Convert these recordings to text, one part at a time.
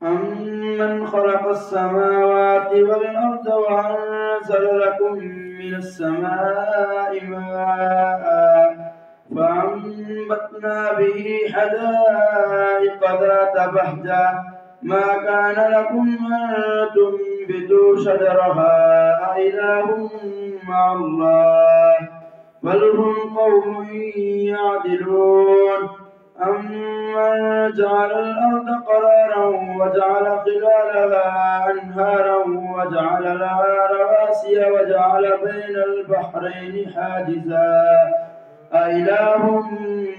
أمن خلق السماوات والأرض وأنزل لكم من السماء ماء فأنبتنا به حدائق ذات بهجة ما كان لكم أن تنبتوا شجرها أإله مع الله بل هم قوم يعدلون أمن جعل الأرض قرارا وجعل خلالها أنهارا وجعل لها رواسي وجعل بين البحرين حاجزا أإله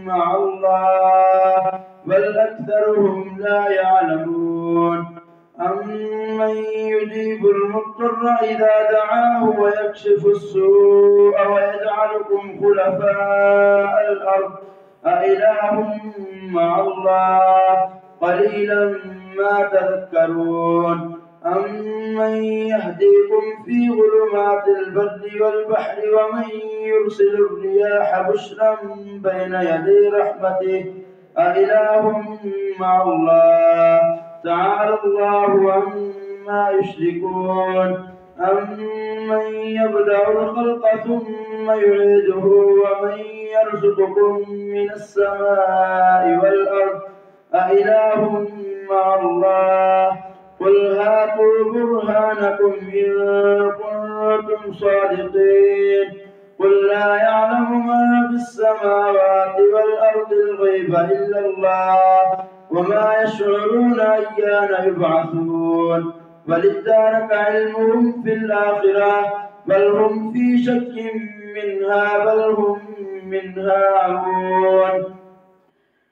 مع الله بل أكثرهم لا يعلمون أمن يجيب المضطر إذا دعاه ويكشف السوء ويجعلكم خلفاء الأرض أإله مع الله قليلا ما تذكرون أمن يهديكم في ظلمات البر والبحر ومن يرسل الرياح بشرا بين يدي رحمته أإله مع الله تعالى الله عما يشركون أمن يبدأ الخلق ثم يعيده ومن يرزقكم من السماء والأرض أإله مع الله قل هاتوا برهانكم إن كنتم صادقين قل لا يعلم من في السماوات والأرض الغيب إلا الله وما يشعرون أيان يبعثون بل ادارك علمهم في الآخرة بل هم في شك منها بل هم منها عمون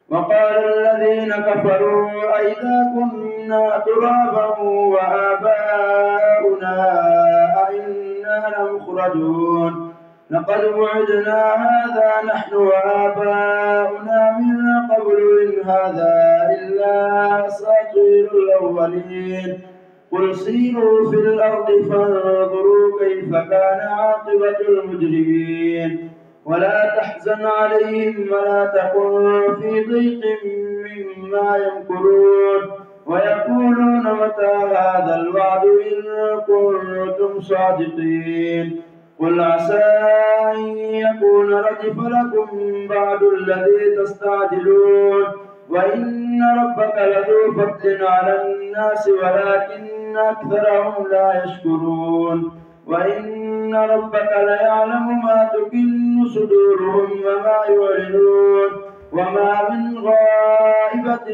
وقال الذين كفروا أئذا كنا ترابا وآباؤنا أئنا لمخرجون لقد وعدنا هذا نحن وآباؤنا من قبل إن هذا إلا أساطير الأولين قل سيروا في الأرض فانظروا كيف كان عاقبة المجرمين ولا تحزن عليهم ولا تكن في ضيق مما يمكرون ويقولون متى هذا الوعد إن كنتم صادقين قل عسى أن يكون ردف لكم بعد الذي تستعجلون وإن ربك لذو فضل على الناس ولكن أكثرهم لا يشكرون وإن ربك ليعلم ما تكن صدورهم وما يعلنون وما من غائبة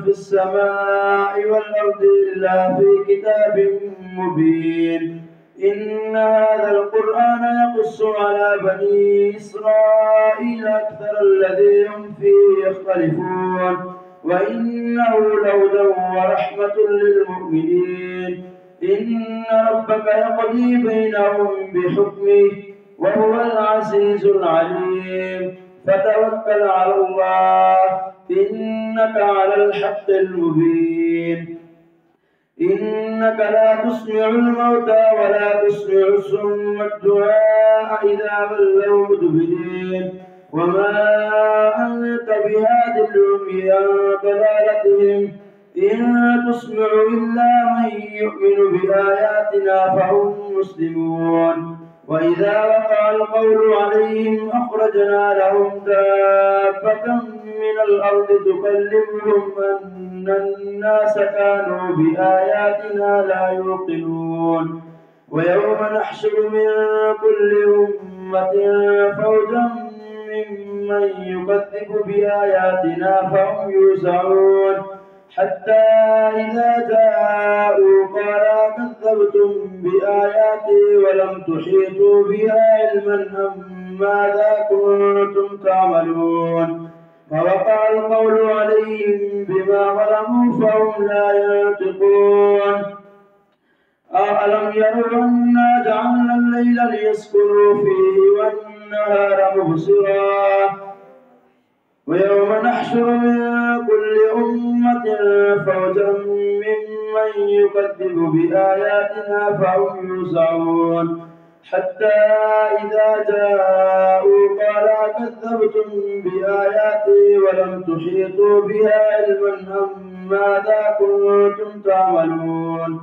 في السماء والأرض إلا في كتاب مبين إن هذا القرآن يقص على بني إسرائيل أكثر الذي هم فيه يختلفون وإنه لهدى ورحمة للمؤمنين إن ربك يقضي بينهم بحكمه وهو العزيز العليم فتوكل على الله إنك على الحق المبين إنك لا تسمع الموتى ولا تسمع الصم الدعاء إذا ولوا مدبرين وما أنت بهاد العمي عن ضلالتهم إن تسمع إلا من يؤمن بآياتنا فهم مسلمون وإذا وقع القول عليهم أخرجنا لهم دابة من الأرض تكلمهم أن الناس كانوا بآياتنا لا يوقنون ويوم نحشر من كل أمة فوجا ممن يكذب بآياتنا فهم يوزعون حتى إذا جاءوا قال كذبتم بآياتي ولم تحيطوا بها علما أم ماذا كنتم تعملون فوقع القول عليهم بما ظلموا فهم لا ينطقون ألم يروا أنا جعلنا الليل ليسكنوا فيه والنهار مبصرا ويوم نحشر من كل أمة فوجا ممن يكذب بآياتنا فهم يوزعون حتى إذا جاءوا قال كذبتم بآياتي ولم تحيطوا بها علما أم ماذا كنتم تعملون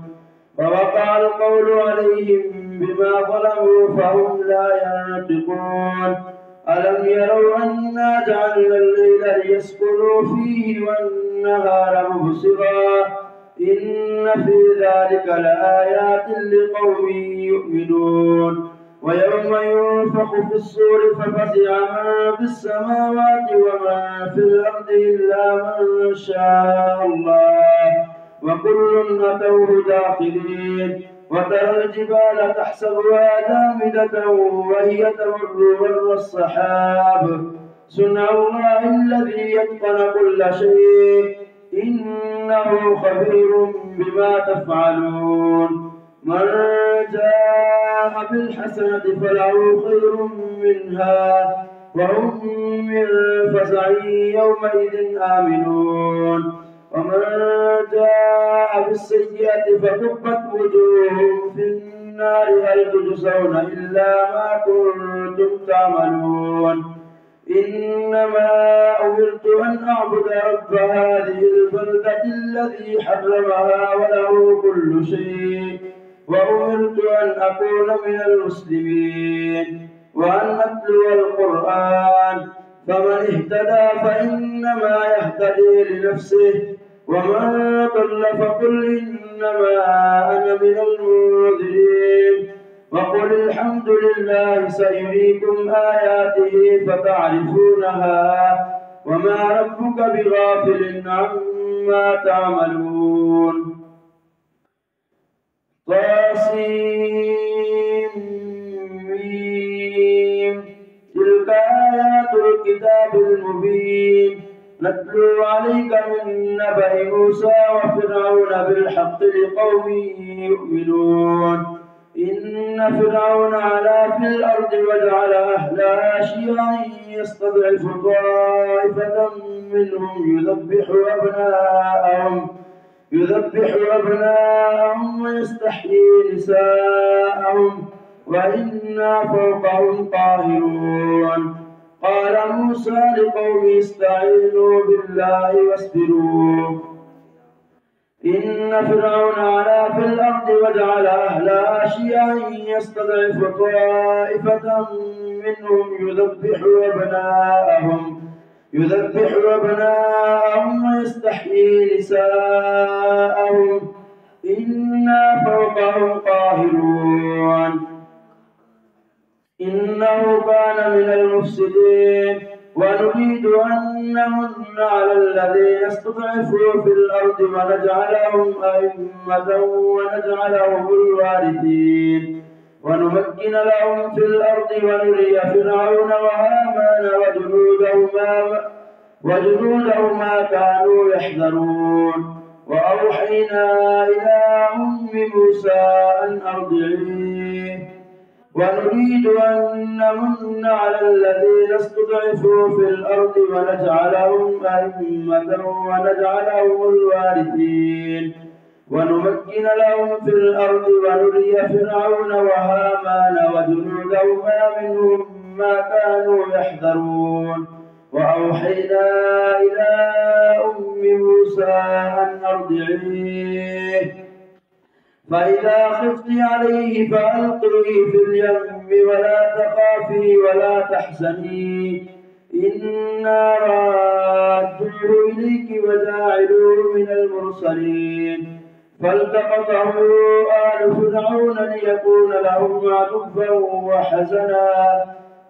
فوقع القول عليهم بما ظلموا فهم لا ينطقون ألم يروا أنا جعلنا الليل ليسكنوا فيه والنهار مبصرا إن في ذلك لآيات لقوم يؤمنون ويوم ينفخ في الصور ففزع من في السماوات ومن في الأرض إلا من شاء الله وكل أتوه داخلين وترى الجبال تحسبها جامدة وهي تمر مر السحاب صنع الله الذي يتقن كل شيء إنه خبير بما تفعلون من جاء بالحسنة فله خير منها وهم من فزع يومئذ آمنون ومن جاء بالسيئة فكبت وجوههم في النار هل تجزون إلا ما كنتم تعملون إنما أمرت أن أعبد رب هذه البلدة الذي حرمها وله كل شيء وأمرت أن أكون من المسلمين وأن أتلو القرآن فمن اهتدى فإنما يهتدي لنفسه ومن ضل فقل إنما أنا من المنذرين وقل الحمد لله سيريكم آياته فتعرفونها وما ربك بغافل عما تعملون تلك آيات الكتاب المبين نتلو عليك من نبأ موسى وفرعون بالحق لقوم يؤمنون إن فرعون علا في الأرض وجعل أهلها شيعا يستضعف طائفة منهم يذبح أبناءهم ويستحيي نساءهم وإنا فوقهم قاهرون قال موسى لقومه استعينوا بالله واصبروا إن فرعون علا في الأرض وجعل أهلها شيعا يستضعف طائفة منهم يذبح أبناءهم ويستحيي نساءهم إنا فوقهم قاهرون إنه كان من المفسدين ونريد أن نمن على الذين استضعفوا في الأرض ونجعلهم أئمة ونجعلهم الوارثين ونمكن لهم في الأرض ونري فرعون وهامان وجنودهما كانوا يحذرون وأوحينا إلى أم موسى أن أرضعيه ونريد أن نمن على الذين استضعفوا في الأرض ونجعلهم أئمة ونجعلهم الوارثين ونمكن لهم في الأرض ونري فرعون وهامان وجنودهما منهم ما كانوا يحذرون وأوحينا إلى أم موسى أن أرضعيه فإذا خفت عليه فألقيه في اليم ولا تخافي ولا تحزني إنا رادوه إليك وجاعلوه من المرسلين فالتقطه آل فرعون ليكون لهم عدوا وحزنا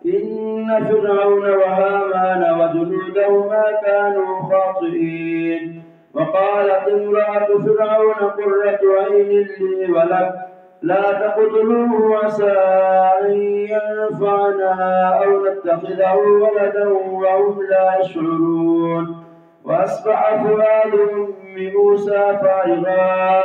إن فرعون وهامان وجنودهما كانوا خاطئين وقالت امرأة فرعون قرة عين لي ولك لا تقتلوه عسى أن ينفعنا أو نتخذه ولدا وهم لا يشعرون وأصبح فؤاد أم موسى فارغا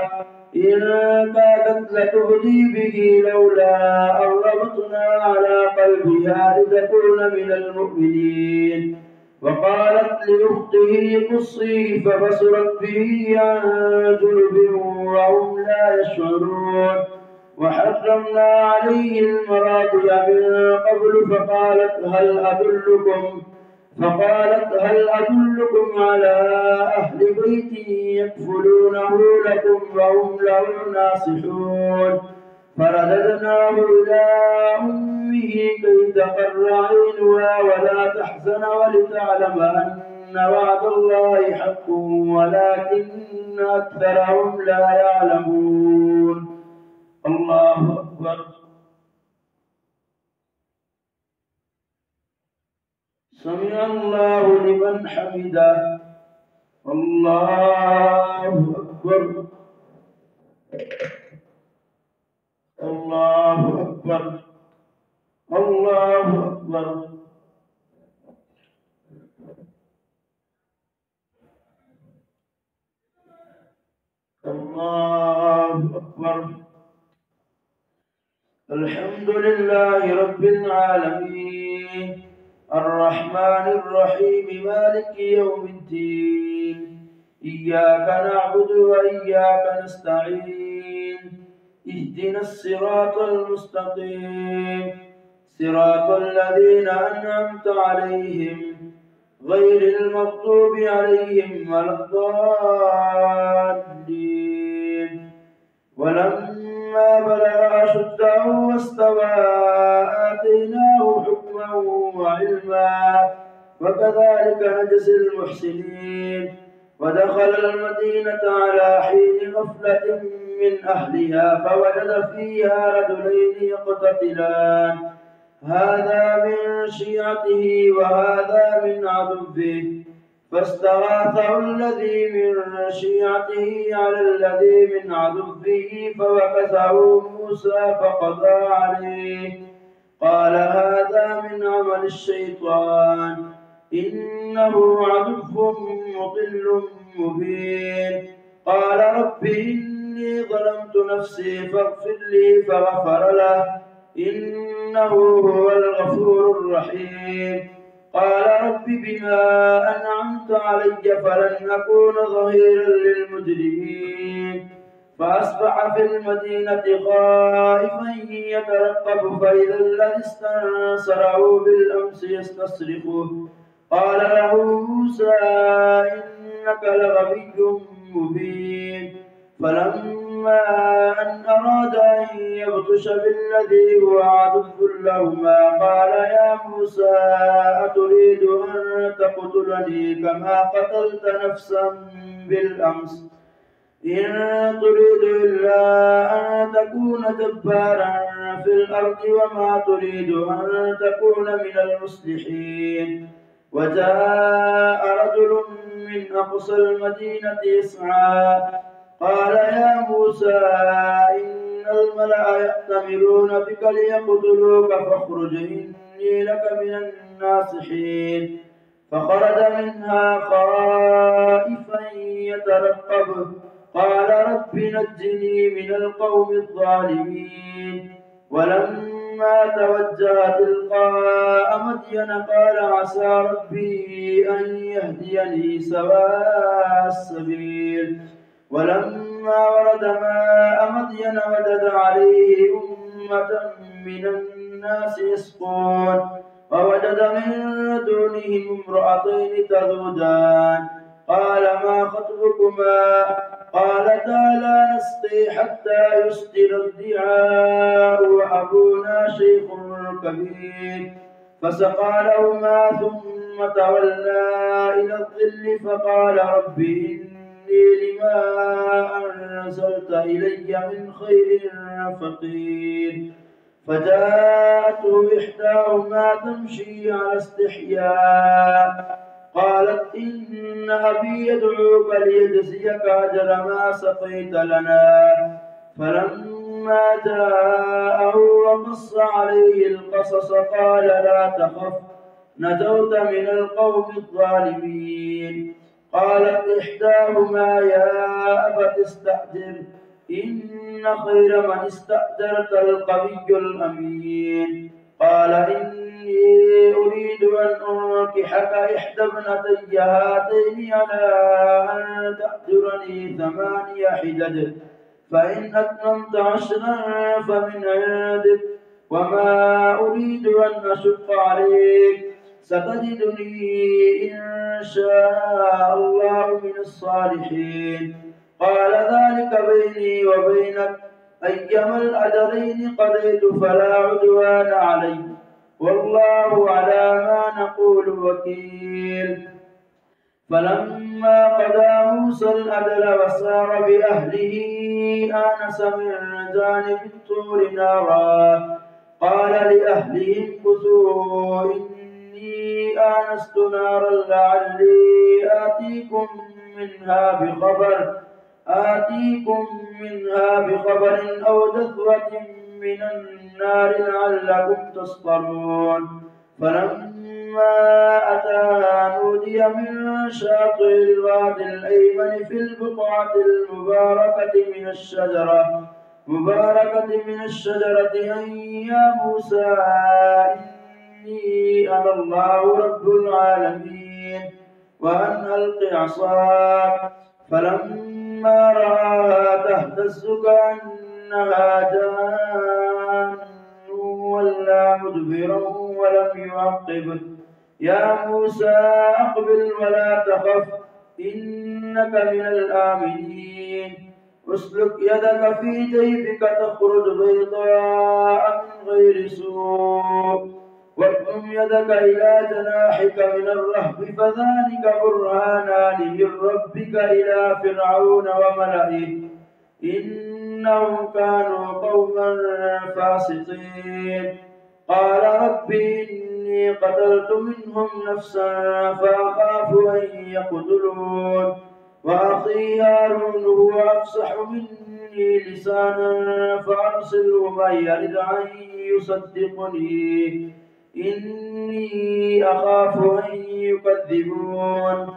إن كادت لتبدي به لولا أن ربطنا على قلبها لتكون من المؤمنين وقالت لأخته قصيه فبصرت به عن جنب وهم لا يشعرون وحرمنا عليه المراضع من قبل فقالت هل أدلكم على أهل بيت يكفلونه لكم وهم له ناصحون فرددناه إلى أمه كي تقر عينها ولا تحزن ولتعلم أن وعد الله حق ولكن أكثرهم لا يعلمون. الله أكبر. سمع الله لمن حمده. الله أكبر. الله أكبر. الله أكبر. الله أكبر. الحمد لله رب العالمين الرحمن الرحيم مالك يوم الدين إياك نعبد وإياك نستعين اهدنا الصراط المستقيم صراط الذين أنعمت عليهم غير المغضوب عليهم ولا الضالين. ولما بلغ أشده واستوى آتيناه حكما وعلما وكذلك نجزي المحسنين. ودخل المدينة على حين غفلة من أهلها فوجد فيها رجلين يقتتلان هذا من شيعته وهذا من عدوه فاستغاثه الذي من شيعته على الذي من عدوه فوكزه موسى فقضى عليه قال هذا من عمل الشيطان إنه عدو مضل مبين. قال رب إني ظلمت نفسي فاغفر لي فغفر له إنه هو الغفور الرحيم. قال رب بما أنعمت علي فلن أكون ظهيرا للمجرمين. فأصبح في المدينة خائفا يترقب فإذا الذي استنصره بالأمس يستصرخه قال له موسى إنك لغبي مبين. فلما أن أراد أن يبطش بالذي هو عدو لهما قال يا موسى أتريد أن تقتلني كما قتلت نفسا بالأمس إن تريد إلا أن تكون جبارا في الأرض وما تريد أن تكون من المصلحين. وجاء رجل من أقصى المدينة يسعى قال يا موسى إن الملأ يأتمرون بك ليقتلوك فاخرج إني لك من الناصحين. فخرج منها خائفا يترقب قال رب نجني من القوم الظالمين. ولما توجه تلقاء مدين قال عسى ربي أن يهديني سواء السبيل. ولما ورد ماء مدين وجد عليه أمة من الناس يسقون ووجد من دونهم امرأتين تذودان قال ما خطبكما قالتا لا نسقي حتى يصدر الرعاء وأبونا شيخ كبير. فسقى لهما ثم تولى إلى الظل فقال رب إني لما أنزلت إلي من خير فقير. فجاءته إحداهما تمشي على استحياء قالت إن أبي يدعوك ليجزيك أجر ما سقيت لنا. فلما جاءه وقص عليه القصص قال لا تخف نجوت من القوم الظالمين. قالت إحداهما يا أبت استأجر إن خير من استأجرت القوي الأمين. قال إني أريد أن أنكحك إحدى ابنتي هاتين على أن تأجرني 8 حجج فإن أتممت 10 فمن عندك وما أريد أن أشق عليك ستجدني إن شاء الله من الصالحين. قال ذلك بيني وبينك أيما الأجلين قضيت فلا عدوان علي والله على ما نقول وكيل. فلما قضى موسى الأجل وسار بأهله آنس من جانب الطور نارا قال لأهلهم كثوا إني آنست نارا لعلي آتيكم منها بخبر أو جذوة من النار لعلكم تصطلون. فلما أتاها نودي من شاطئ الوادي الأيمن في البقعة المباركة من الشجرة أن يا موسى إني أنا الله رب العالمين وأن ألق عصاك. فلما رآها تهتز كأنها جان ولى مدبرا ولم يعقب. يا موسى أقبل ولا تخف إنك من الآمنين. اسلك يدك في جيبك تخرج بيضاء من غير سوء واضم يدك إلى جناحك من الرهب فذلك برهانان من ربك إلى فرعون وملئه إنهم كانوا قوما فاسقين. قال رب إني قتلت منهم نفسا فأخاف أن يقتلون وأخي هارون هو أفصح مني لسانا فأرسله معي يرد أن يصدقني إني أخاف أن يكذبون.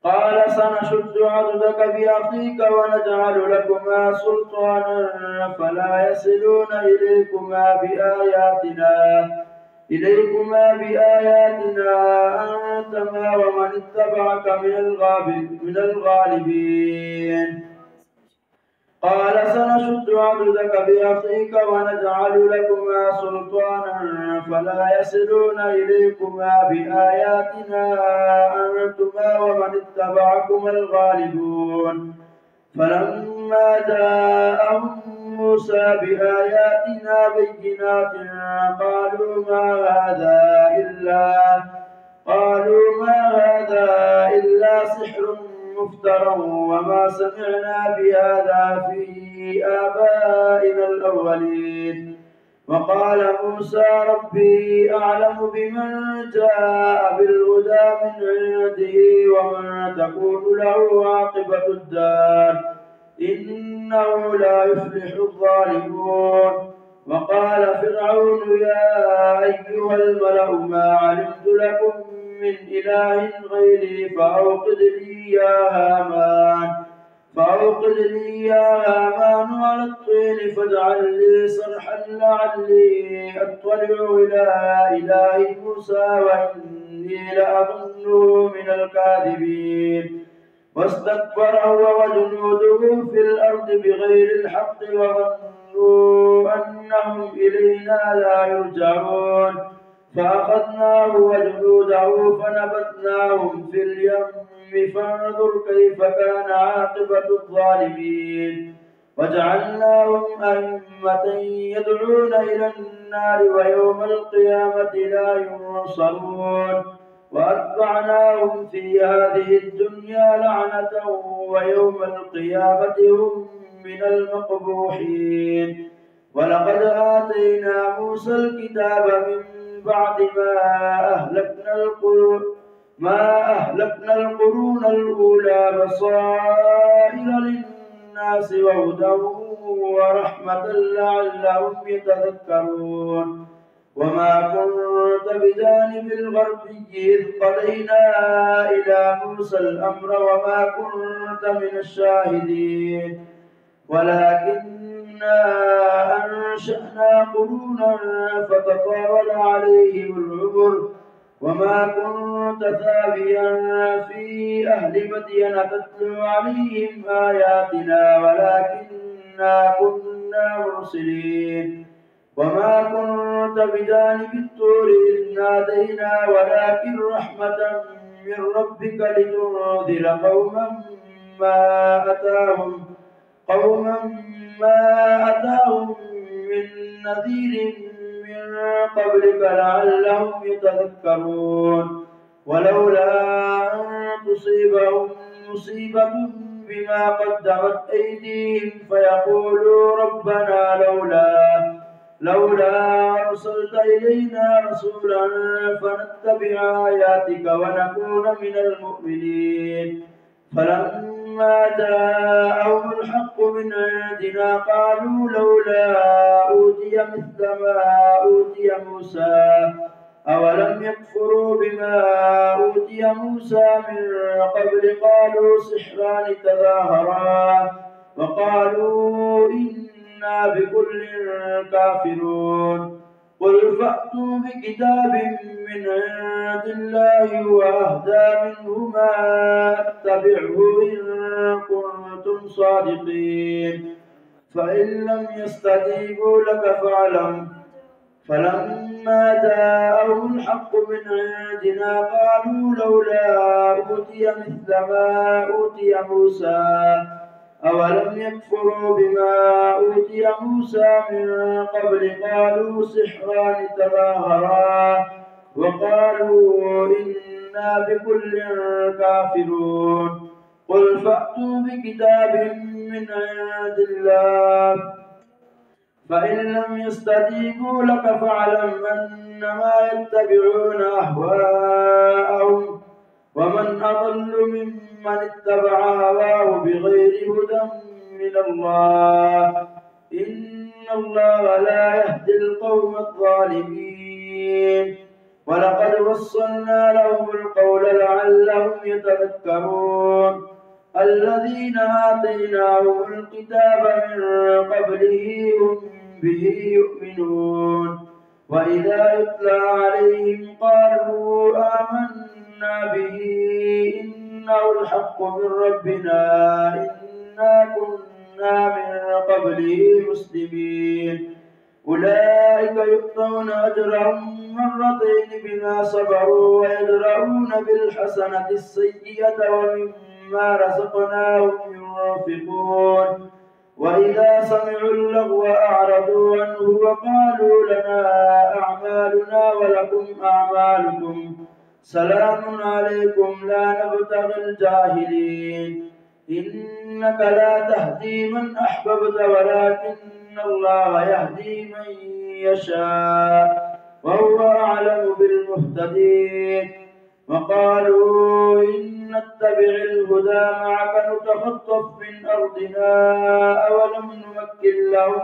قال سنشد عضدك بأخيك ونجعل لكما سلطانا فلا يصلون إليكما بآياتنا أنتما ومن اتبعك من الغالبين. قال سنشد عضدك بأخيك ونجعل لكما سلطانا فلا يصلون إليكما بآياتنا أنتما ومن اتبعكما الغالبون. فلما جاءهم موسى بآياتنا بينات قالوا ما هذا إلا سحر مفترى وما سمعنا بهذا في آبائنا الأولين. وقال موسى ربي أعلم بمن جاء بالهدى من عنده ومن تكون له عاقبة الدار إنه لا يفلح الظالمون. وقال فرعون يا أيها الملأ ما علمت لكم من إله غيري فأوقد لي يا هامان على الطين فاجعل لي صرحا لعلي أطلع إلى إله موسى وإني لأظنه من الكاذبين. واستكبر هو وجنوده في الأرض بغير الحق وظنوا أنهم إلينا لا يرجعون. فأخذناه وجنوده فنبذناهم في اليم فانظر كيف كان عاقبة الظالمين. وجعلناهم أئمة يدعون إلى النار ويوم القيامة لا ينصرون. وأتبعناهم في هذه الدنيا لعنة ويوم القيامة هم من المقبوحين. ولقد آتينا موسى الكتاب من بعد ما أهلكنا القرون الأولى بصائر للناس وهدى ورحمة لعلهم يتذكرون. وما كنت بجانب الغربي إذ قضينا إلى موسى الأمر وما كنت من الشاهدين ولكننا أنشأنا قرونا فتطاول عليهم العمر وما كنت ثابيا في أهل مدين تتلو عليهم آياتنا ولكننا كنا مرسلين. وما كنت بجانب الطور إذ نادينا ولكن رحمة من ربك لتنذر قوما ما أتاهم من نذير من قبلك لعلهم يتذكرون ولولا أن تصيبهم مصيبة بما قدمت أيديهم فيقولوا ربنا لولا أرسلت إلينا رسولا فنتبع آياتك ونكون من المؤمنين فلما جاءهم الحق من عندنا قالوا لولا أوتي مثل ما أوتي موسى أولم يكفروا بما أوتي موسى من قبل قالوا سحران تظاهرا وقالوا إنا بكل كافرون قل فأتوا بكتاب من عند الله وأهدى منه ما أتبعه إن كنتم صادقين فإن لم يستجيبوا لك فاعلم فلما جاءهم الحق من عندنا قالوا لولا أوتي مثل ما أوتي موسى أولم يكفروا بما أوتي موسى من قبل قالوا سحران تظاهرا وقالوا إنا بكل كافرون قل فأتوا بكتاب من عند الله فإن لم يستجيبوا لك فاعلم أنما يتبعون أهواءهم ومن أضل ممن اتبع هواه بغير هدى من الله إن الله لا يهدي القوم الظالمين ولقد وصلنا لهم القول لعلهم يتذكرون الذين آتيناهم الكتاب من قبله هم به يؤمنون وإذا يتلى عليهم قالوا آمنا به إنه الحق من ربنا إنا كنا من قبله مسلمين أولئك يؤتون أجرهم مرتين بما صبروا ويدرؤون بالحسنة السيئة ومما رزقناهم ينفقون وإذا سمعوا اللغو أعرضوا عنه وقالوا لنا أعمالنا ولكم أعمالكم سلام عليكم لا نبتغي الجاهلين إنك لا تهدي من أحببت ولكن الله يهدي من يشاء وهو أعلم بالمهتدين وقالوا إن نتبع الهدى معك نتخطف من أرضنا أولم نمكن لهم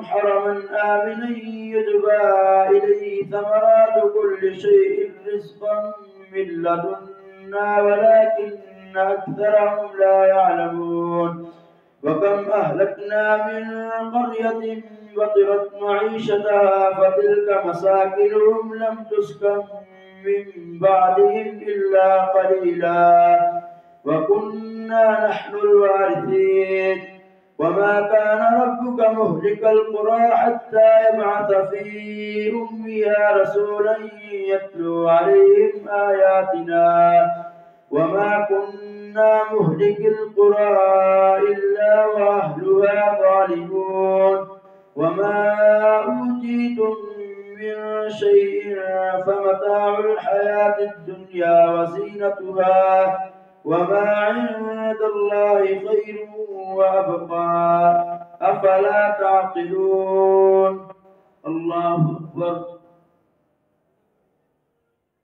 حرما آمنا يجبى إليه ثمرات كل شيء رزقا من لدنا ولكن أكثرهم لا يعلمون وكم أهلكنا من قرية بطرت معيشتها فتلك مساكنهم لم تسكن من بعدهم إلا قليلا وكنا نحن الوارثين وما كان ربك مهلك القرى حتى يبعث في أمها رسولا يتلو عليهم آياتنا وما كنا مهلك القرى إلا وأهلها ظالمون وما أوتيتم من شيء فمتاع الحياة الدنيا وزينتها وما عند الله خير وأبقى أفلا تعقلون الله أكبر